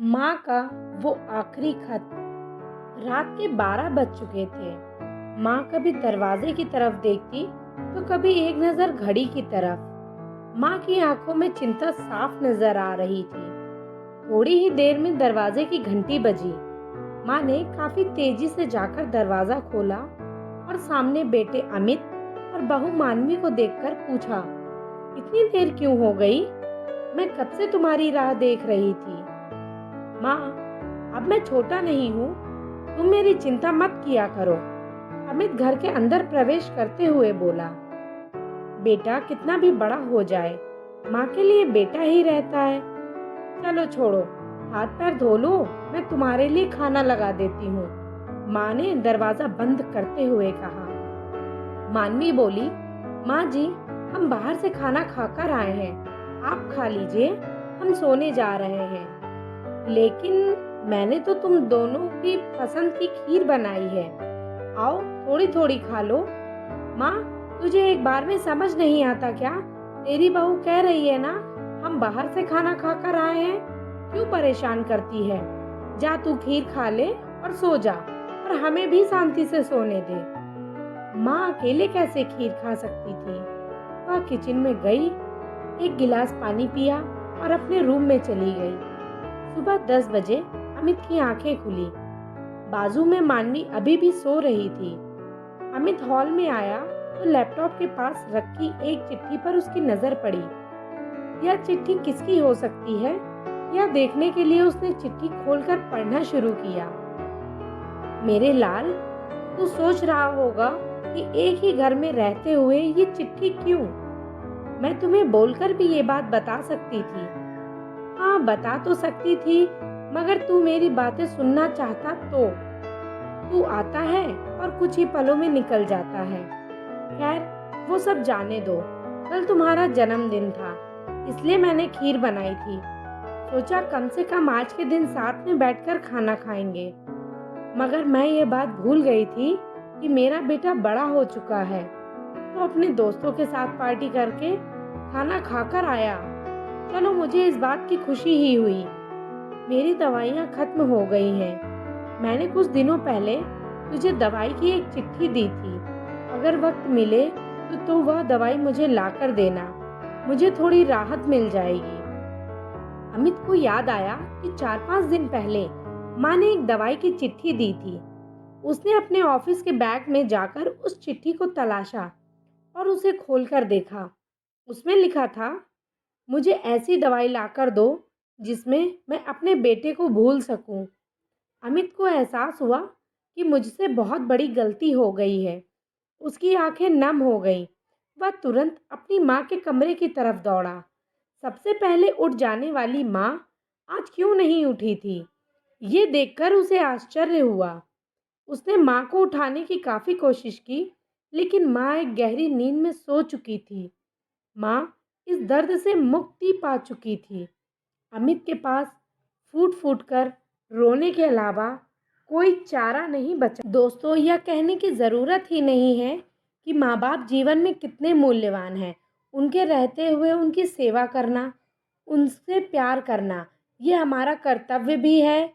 माँ का वो आखिरी खत। रात के 12 बज चुके थे। माँ कभी दरवाजे की तरफ देखती तो कभी एक नज़र घड़ी की तरफ। माँ की आंखों में चिंता साफ नजर आ रही थी। थोड़ी ही देर में दरवाजे की घंटी बजी। माँ ने काफी तेजी से जाकर दरवाजा खोला और सामने बेटे अमित और बहू मानवी को देखकर पूछा, इतनी देर क्यों हो गई? मैं कब से तुम्हारी राह देख रही थी। माँ, अब मैं छोटा नहीं हूँ, तुम मेरी चिंता मत किया करो। अमित घर के अंदर प्रवेश करते हुए बोला। बेटा कितना भी बड़ा हो जाए, माँ के लिए बेटा ही रहता है। चलो छोड़ो, हाथ पैर धो लो, मैं तुम्हारे लिए खाना लगा देती हूँ। माँ ने दरवाजा बंद करते हुए कहा। मानवी बोली, माँ जी, हम बाहर से खाना खाकर आए हैं, आप खा लीजिए, हम सोने जा रहे हैं। लेकिन मैंने तो तुम दोनों की पसंद की खीर बनाई है, आओ थोड़ी थोड़ी खा लो। माँ, तुझे एक बार में समझ नहीं आता क्या? तेरी बहू कह रही है ना, हम बाहर से खाना खाकर आए हैं, क्यों परेशान करती है? जा तू खीर खा ले और सो जा, और हमें भी शांति से सोने दे। माँ अकेले कैसे खीर खा सकती थी? वह किचन में गई, एक गिलास पानी पिया और अपने रूम में चली गई। सुबह 10 बजे अमित की आंखें खुली। बाजू में मानवी अभी भी सो रही थी। अमित हॉल में आया तो लैपटॉप के पास रखी एक चिट्ठी पर उसकी नजर पड़ी। यह चिट्ठी किसकी हो सकती है? यह देखने के लिए उसने चिट्ठी खोलकर पढ़ना शुरू किया। मेरे लाल, तू सोच रहा होगा कि एक ही घर में रहते हुए ये चिट्ठी क्यों? मैं तुम्हें बोलकर भी ये बात बता सकती थी। हाँ, बता तो सकती थी, मगर तू मेरी बातें सुनना चाहता तो। तू आता है और कुछ ही पलों में निकल जाता है। खैर, वो सब जाने दो। कल तुम्हारा जन्मदिन था, इसलिए मैंने खीर बनाई थी। सोचा कम से कम आज के दिन साथ में बैठकर खाना खाएंगे। मगर मैं ये बात भूल गई थी कि मेरा बेटा बड़ा हो चुका है, तो अपने दोस्तों के साथ पार्टी करके खाना खाकर आया। चलो, मुझे इस बात की खुशी ही हुई। मेरी दवाइयाँ खत्म हो गई हैं। मैंने कुछ दिनों पहले तुझे दवाई की एक चिट्ठी दी थी। अगर वक्त मिले तो वह दवाई मुझे लाकर देना, मुझे थोड़ी राहत मिल जाएगी। अमित को याद आया कि 4-5 दिन पहले माँ ने एक दवाई की चिट्ठी दी थी। उसने अपने ऑफिस के बैग में जाकर उस चिट्ठी को तलाशा और उसे खोलकर देखा। उसमें लिखा था, मुझे ऐसी दवाई लाकर दो जिसमें मैं अपने बेटे को भूल सकूं। अमित को एहसास हुआ कि मुझसे बहुत बड़ी गलती हो गई है। उसकी आंखें नम हो गईं। वह तुरंत अपनी माँ के कमरे की तरफ दौड़ा। सबसे पहले उठ जाने वाली माँ आज क्यों नहीं उठी थी, ये देखकर उसे आश्चर्य हुआ। उसने माँ को उठाने की काफी कोशिश की, लेकिन माँ एक गहरी नींद में सो चुकी थी। माँ इस दर्द से मुक्ति पा चुकी थी। अमित के पास फूट फूट कर रोने के अलावा कोई चारा नहीं बचा। दोस्तों, यह कहने की ज़रूरत ही नहीं है कि माँ बाप जीवन में कितने मूल्यवान हैं। उनके रहते हुए उनकी सेवा करना, उनसे प्यार करना, ये हमारा कर्तव्य भी है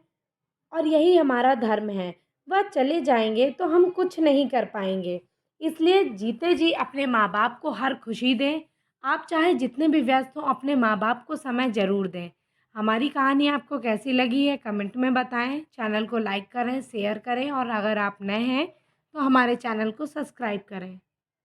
और यही हमारा धर्म है। वह चले जाएंगे तो हम कुछ नहीं कर पाएंगे। इसलिए जीते जी अपने माँ बाप को हर खुशी दें। आप चाहे जितने भी व्यस्त हों, अपने माँ बाप को समय ज़रूर दें। हमारी कहानी आपको कैसी लगी है कमेंट में बताएं। चैनल को लाइक करें, शेयर करें और अगर आप नए हैं तो हमारे चैनल को सब्सक्राइब करें।